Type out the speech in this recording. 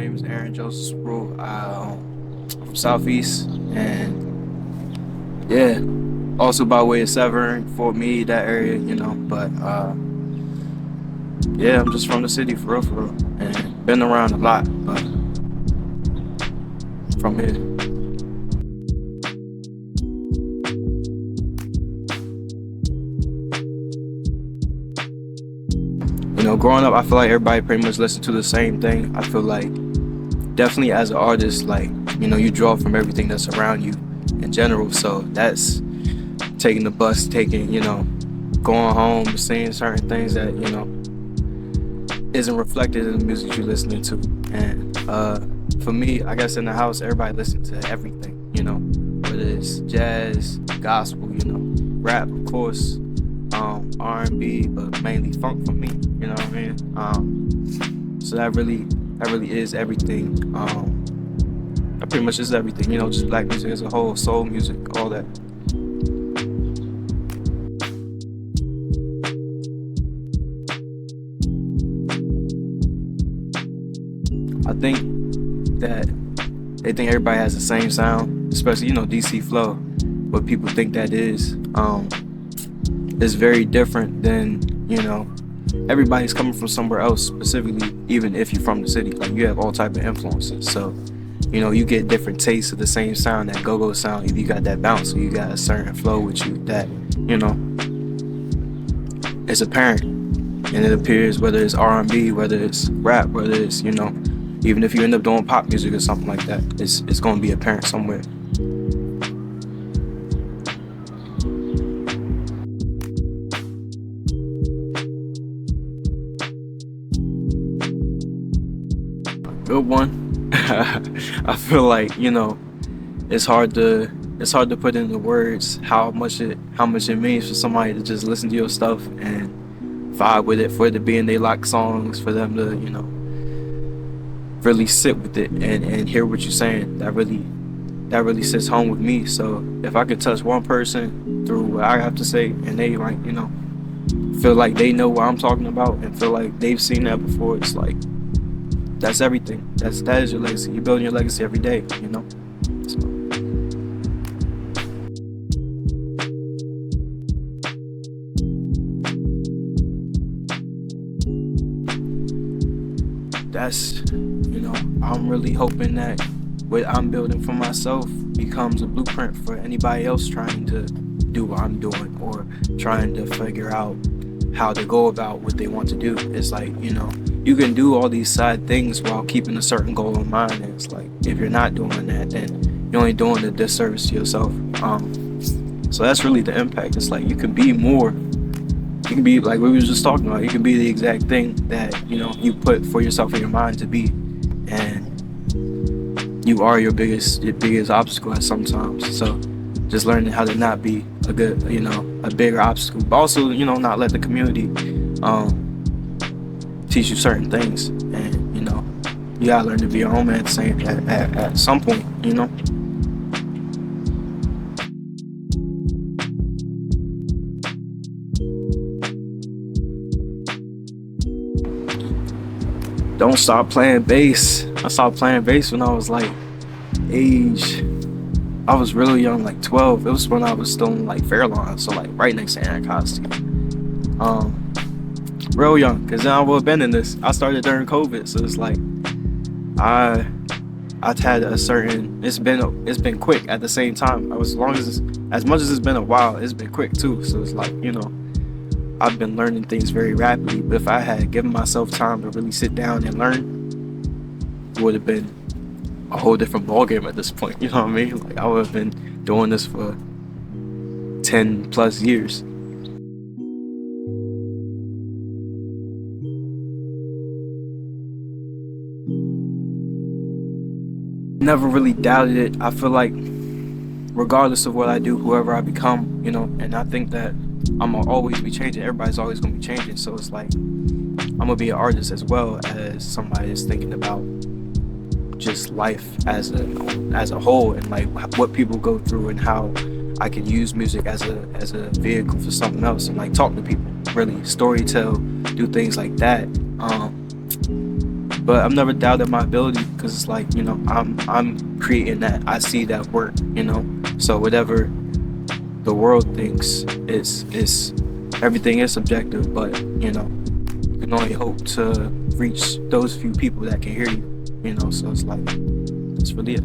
name is Aaron Joseph Sproul. I'm from Southeast, and yeah, also by way of Severn, Fort Meade, that area, But yeah, I'm just from the city for real, and been around a lot, but from here. Growing up, I feel like everybody pretty much listen to the same thing. I feel like definitely as an artist, like you draw from everything that's around you in general. So that's taking the bus, going home, seeing certain things that isn't reflected in the music you're listening to. And for me, I guess in the house, everybody listens to everything. Whether it's jazz, gospel, rap, of course, R&B, but mainly funk for me. You know what I mean? So that really is everything. That pretty much is everything. Just black music as a whole, soul music, all that. I think that they think everybody has the same sound, especially DC flow. What people think that is very different than everybody's coming from somewhere else. Specifically, even if you're from the city, like you have all type of influences. So you get different tastes of the same sound, that go-go sound. Either you got that bounce, or you got a certain flow with you that it's apparent, and it appears whether it's R&B, whether it's rap, whether it's even if you end up doing pop music or something like that, it's going to be apparent somewhere. Good one. I feel like it's hard to put into words how much it means for somebody to just listen to your stuff and vibe with it, for it to be in their like songs, for them to really sit with it and hear what you're saying. That really sits home with me. So if I could touch one person through what I have to say, and they feel like they know what I'm talking about and feel like they've seen that before, it's like that's everything. That is your legacy. You're building your legacy every day, So. That's I'm really hoping that what I'm building for myself becomes a blueprint for anybody else trying to do what I'm doing, or trying to figure out how to go about what they want to do. It's like, you can do all these side things while keeping a certain goal in mind. And it's like, if you're not doing that, then you're only doing a disservice to yourself. So that's really the impact. It's like you can be more. You can be like we were just talking about. You can be the exact thing that you put for yourself in your mind to be, and you are your biggest obstacle at sometimes. So just learning how to not be a bigger obstacle, but also not let the community teach you certain things, and you gotta learn to be your own man at some point. Don't stop playing bass. I stopped playing bass when I was like I was really young, like 12. It was when I was still in like Fairlawn, so like right next to Anacostia. Real young, cause then I would have been in this. I started during COVID, so it's like I've had a certain. It's been quick at the same time. As much as it's been a while, it's been quick too. So it's like I've been learning things very rapidly. But if I had given myself time to really sit down and learn, it would have been a whole different ballgame at this point. You know what I mean? Like I would have been doing this for 10 plus years. Never really doubted it. I feel like regardless of what I do, whoever I become, and I think that I'm gonna always be changing. Everybody's always gonna be changing. So it's like I'm gonna be an artist as well as somebody that's thinking about just life as a whole, and like what people go through, and how I can use music as a vehicle for something else, and like talk to people, really storytell, do things like that. But I've never doubted my ability, because it's like, I'm creating that. I see that work, So whatever the world thinks is everything is subjective, but you can only hope to reach those few people that can hear you, So it's like, that's really it.